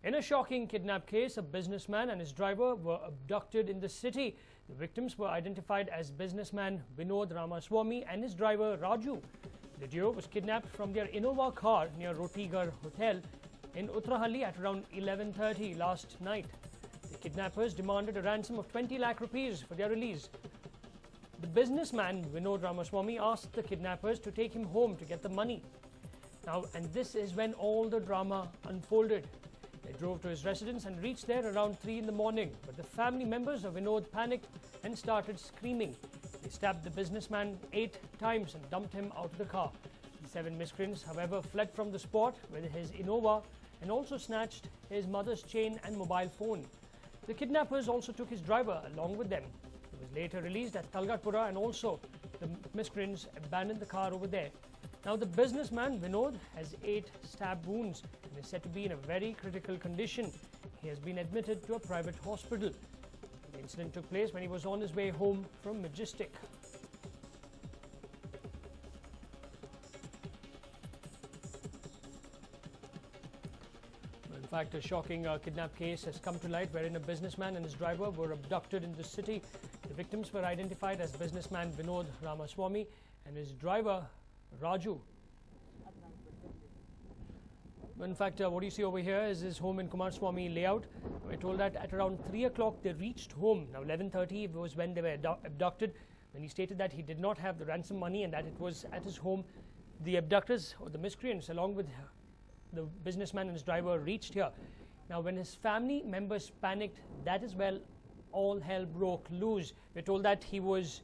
In a shocking kidnap case, a businessman and his driver were abducted in the city. The victims were identified as businessman Vinod Ramaswamy and his driver Raju. The duo was kidnapped from their Innova car near Rotigar Hotel in Uttarahalli at around 11:30 last night. The kidnappers demanded a ransom of 20 lakh rupees for their release. The businessman Vinod Ramaswamy asked the kidnappers to take him home to get the money. Now, and this is when all the drama unfolded. They drove to his residence and reached there around 3 in the morning, but the family members of Vinod panicked and started screaming. They stabbed the businessman 8 times and dumped him out of the car. The 7 miscreants, however, fled from the spot with his Innova and also snatched his mother's chain and mobile phone. The kidnappers also took his driver along with them. He was later released at Talgatpura, and also the miscreants abandoned the car over there. Now, the businessman Vinod has 8 stab wounds and is said to be in a very critical condition. He has been admitted to a private hospital. The incident took place when he was on his way home from Majestic. In fact, a shocking kidnap case has come to light wherein a businessman and his driver were abducted in the city. The victims were identified as businessman Vinod Ramaswamy and his driver Raju. In fact, what you see over here is his home in Kumaraswamy layout. We're told that at around 3 o'clock they reached home. Now 11:30 was when they were abducted. When he stated that he did not have the ransom money and that it was at his home, the abductors or the miscreants along with the businessman and his driver reached here. Now when his family members panicked, that is when all hell broke loose. We're told that he was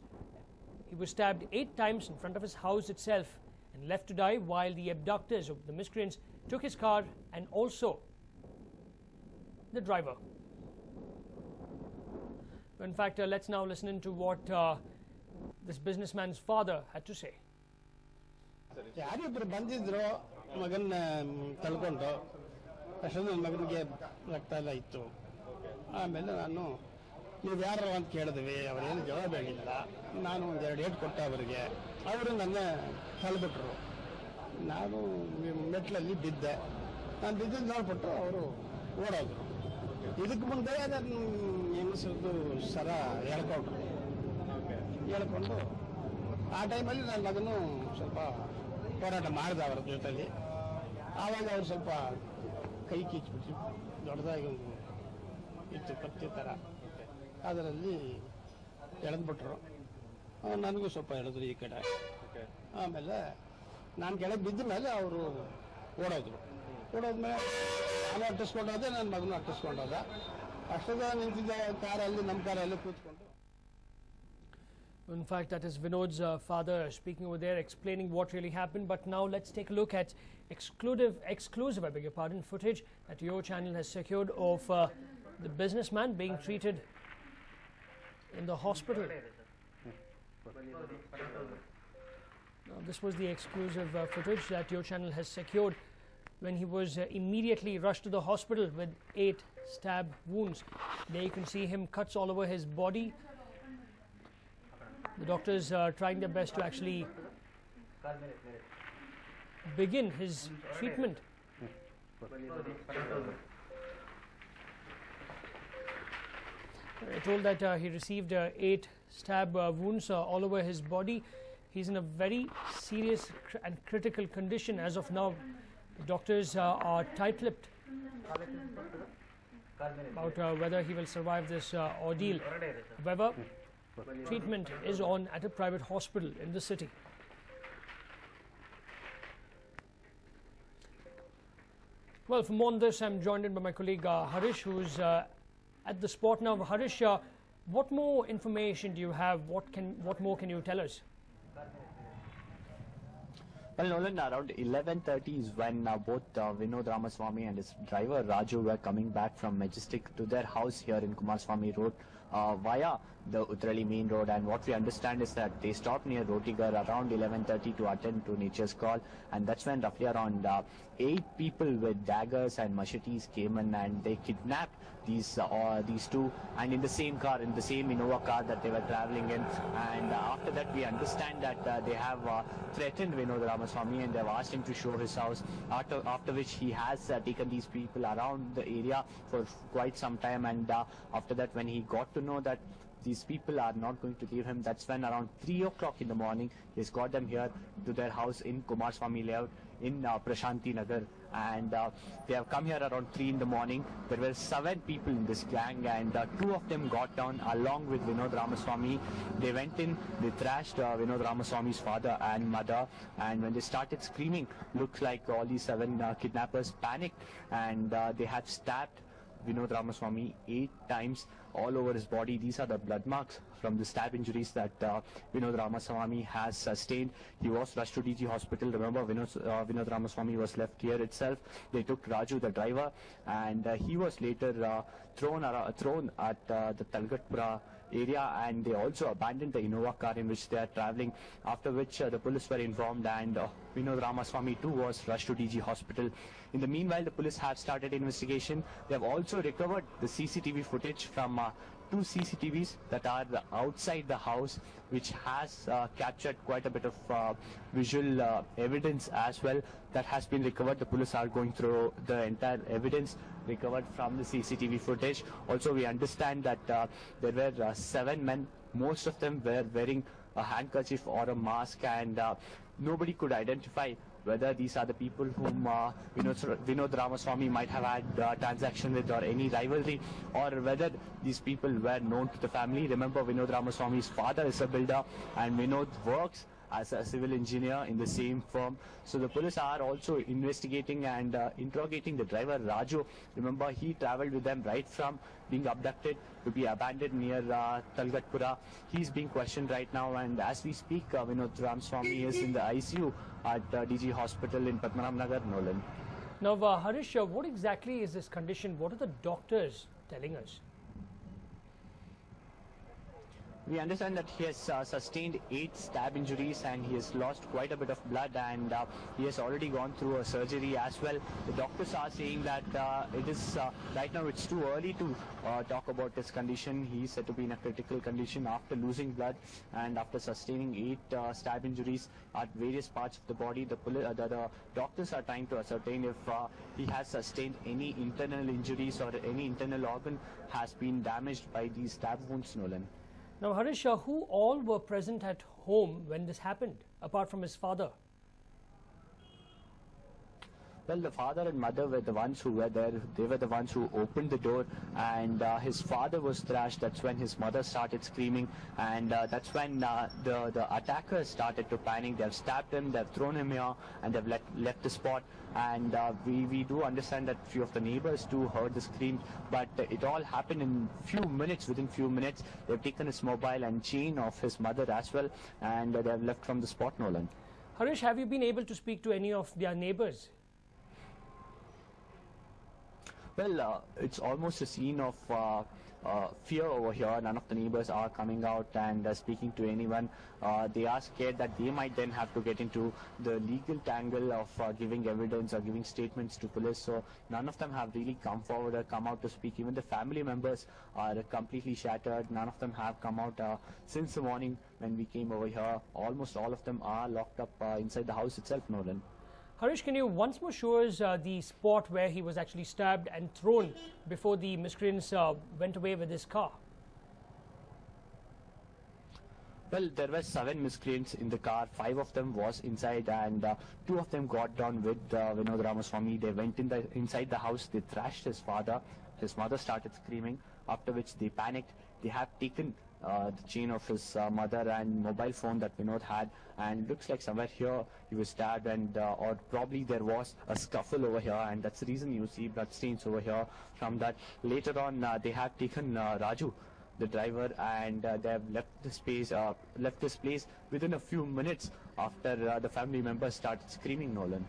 stabbed 8 times in front of his house itself and left to die, while the abductors of the miscreants took his car and also the driver. In fact, let's now listen into what this businessman's father had to say. ಯಾರಿಬ್ರು ಬಂದಿದ್ರು ಮಗನ ತಳ್ಕೊಂಡು ಅಷ್ಟೊಂದು ನನ್ನ ಮಗನಿಗೆ ರಕ್ತ ಎಲ್ಲ ಇತ್ತು. ಆಮೇಲೆ ನಾನು ನೀವು ಯಾರು ಅಂತ ಕೇಳಿದ್ವಿ, ಅವರೇನು ಜವಾಬ್ ಹೇಳಿಲ್ಲ. ನಾನು ಒಂದೆರಡು ಏಟ್ ಕೊಟ್ಟೆ ಅವರಿಗೆ. ಅವರು ನನ್ನ ತಳ್ಬಿಟ್ರು. ನಾನು ಮೆಟ್ಲಲ್ಲಿ ಬಿದ್ದೆ. ನಾನು ಬಿದ್ದಿದ್ದು ನೋಡ್ಬಿಟ್ಟು ಅವರು ಓಡೋದ್ರು. ಇದಕ್ಕೆ ಮುಂದೆ ನನ್ನ ಹೆಂಗಸದ್ದು ಸರ ಹೇಳ್ಕೊಂಡು ಆ ಟೈಮಲ್ಲಿ ನನ್ನ ಮಗನು ಸ್ವಲ್ಪ ಹೋರಾಟ ಮಾಡಿದ ಅವರ ಜೊತೆಲಿ. ಆವಾಗ ಅವ್ರು ಸ್ವಲ್ಪ ಕೈ ಕಿಚ್ಬಿಟ್ಟು ದೊಡ್ಡದಾಗಿ ಒಂದು ಇತ್ತು ಕತ್ತಿ ಥರ, ಅದರಲ್ಲಿ ಎಳೆದ್ಬಿಟ್ರು. ನನಗೂ ಸ್ವಲ್ಪ ಎಳೆದ್ರು ಈ ಕಡೆ. ಆಮೇಲೆ ನಾನು ಕೆಳಗೆ ಬಿದ್ದ ಮೇಲೆ ಅವರು ಓಡೋದ್ಮೇಲೆ ನಾನು ಅಟ್ಟಿಸ್ಕೊಂಡೋದೆ, ನನ್ನ ಮಗನು ಅಟ್ಟಿಸ್ಕೊಂಡೋದ. ಅಷ್ಟದ ನಿಂತಿದ್ದ ಕಾರಲ್ಲಿ, ನಮ್ಮ ಕಾರಲ್ಲಿ ಕೂತ್ಕೊಂಡು. In fact, that is Vinod's father speaking over there, explaining what really happened. But now let's take a look at exclusive, I beg your pardon, footage that your channel has secured of the businessman being treated in the hospital. Now, this was the exclusive footage that your channel has secured when he was immediately rushed to the hospital with 8 stab wounds. There you can see him, cuts all over his body. The doctors are trying their best to actually begin his treatment. We're told that he received 8 stab wounds all over his body. He's in a very serious and critical condition as of now. The doctors are tight-lipped about whether he will survive this ordeal. However, treatment is on at a private hospital in the city. Well, for more on this, I'm joined in by my colleague Harish, who's at the spot now. Harish, what more information do you have? What more can you tell us? Well, Nolan, around 11:30 is when both Vinod Ramaswamy and his driver Raju were coming back from Majestic to their house here in Kumaraswamy Road, via the Utrali main road, and what we understand is that they stopped near Rotigar around 11:30 to attend to nature's call, and that's when roughly around 8 people with daggers and machetes came in and they kidnapped these two, and in the same car, in the same Innova car that they were traveling in. And after that we understand that they have threatened Vinod Ramaswamy and they've asked him to show his house, after which he has taken these people around the area for quite some time, and after that when he got to know that these people are not going to leave him, that's when around 3 o'clock in the morning he's got them here to their house in Kumarswamy layout in Prashanti Nagar, and they have come here around 3 in the morning. There were 7 people in this gang, and 2 of them got down along with Vinod Ramaswamy. They went in, they thrashed Vinod Ramaswamy's father and mother, and when they started screaming, looks like all these 7 kidnappers panicked, and they had stabbed Vinod Ramaswamy 8 times all over his body. These are the blood marks from the stab injuries that Vinod Ramaswamy has sustained. He was rushed to DG hospital. Remember, Vinod Ramaswamy was left here itself. They took Raju, the driver, and he was later thrown at the Talgatpura area, and they also abandoned the Innova car in which they are traveling, after which the police were informed, and Vinod Ramaswamy too was rushed to DG hospital. In the meanwhile, the police have started investigation. They have also recovered the CCTV footage from 2 CCTVs that are outside the house, which has captured quite a bit of visual evidence as well that has been recovered. The police are going through the entire evidence recovered from the CCTV footage. Also, we understand that there were 7 men. Most of them were wearing a handkerchief or a mask, and nobody could identify whether these are the people whom Vinod Ramaswamy might have had transaction with or any rivalry, or whether these people were known to the family. Remember, Vinod Ramaswamy's father is a builder and Vinod works as a civil engineer in the same firm. So the police are also investigating and interrogating the driver Raju. Remember, he travelled with them right from being abducted to be abandoned near Talgatpura. He's being questioned right now, and as we speak, Vinod Ramaswamy is in the ICU at DG Hospital in Padmanabh Nagar, Nolan. Now, Harish, what exactly is this condition? What are the doctors telling us? We understand that he has sustained 8 stab injuries and he has lost quite a bit of blood, and he has already gone through a surgery as well. The doctors are saying that it is right now it's too early to talk about his condition. He is said to be in a critical condition after losing blood and after sustaining 8 stab injuries at various parts of the body. The doctors are trying to ascertain if he has sustained any internal injuries or any internal organ has been damaged by these stab wounds, Nolan. Now, Harish, who all were present at home when this happened, apart from his father? Well, the father and mother were the ones who were there. They were the ones who opened the door, and his father was thrashed. That's when his mother started screaming, and that's when the attackers started to panic. They've stabbed him, they've thrown him here, and they've left the spot. And we do understand that few of the neighbors too heard the screams, but it all happened in few minutes. Within few minutes, they've taken his mobile and chain of his mother as well, and they've left from the spot, Nolan. Harish, have you been able to speak to any of their neighbors? Well, it's almost a scene of fear over here. None of the neighbors are coming out and speaking to anyone. They are scared that they might then have to get into the legal tangle of giving evidence or giving statements to police. So none of them have really come forward or come out to speak. Even the family members are completely shattered. None of them have come out since the morning when we came over here. Almost all of them are locked up inside the house itself, Nolan. Harish, can you once more show us the spot where he was actually stabbed and thrown before the miscreants went away with his car? Well, there were 7 miscreants in the car. 5 of them was inside, and 2 of them got down with Vinod Ramaswamy. They went inside the house. They thrashed his father. His mother started screaming, after which they panicked. They have taken the chain of his mother and mobile phone that Vinod had, and looks like somewhere here he was stabbed, and or probably there was a scuffle over here, and that's the reason you see blood stains over here from that. Later on, they have taken Raju, the driver, and they have left this place within a few minutes after the family members started screaming, Nolan.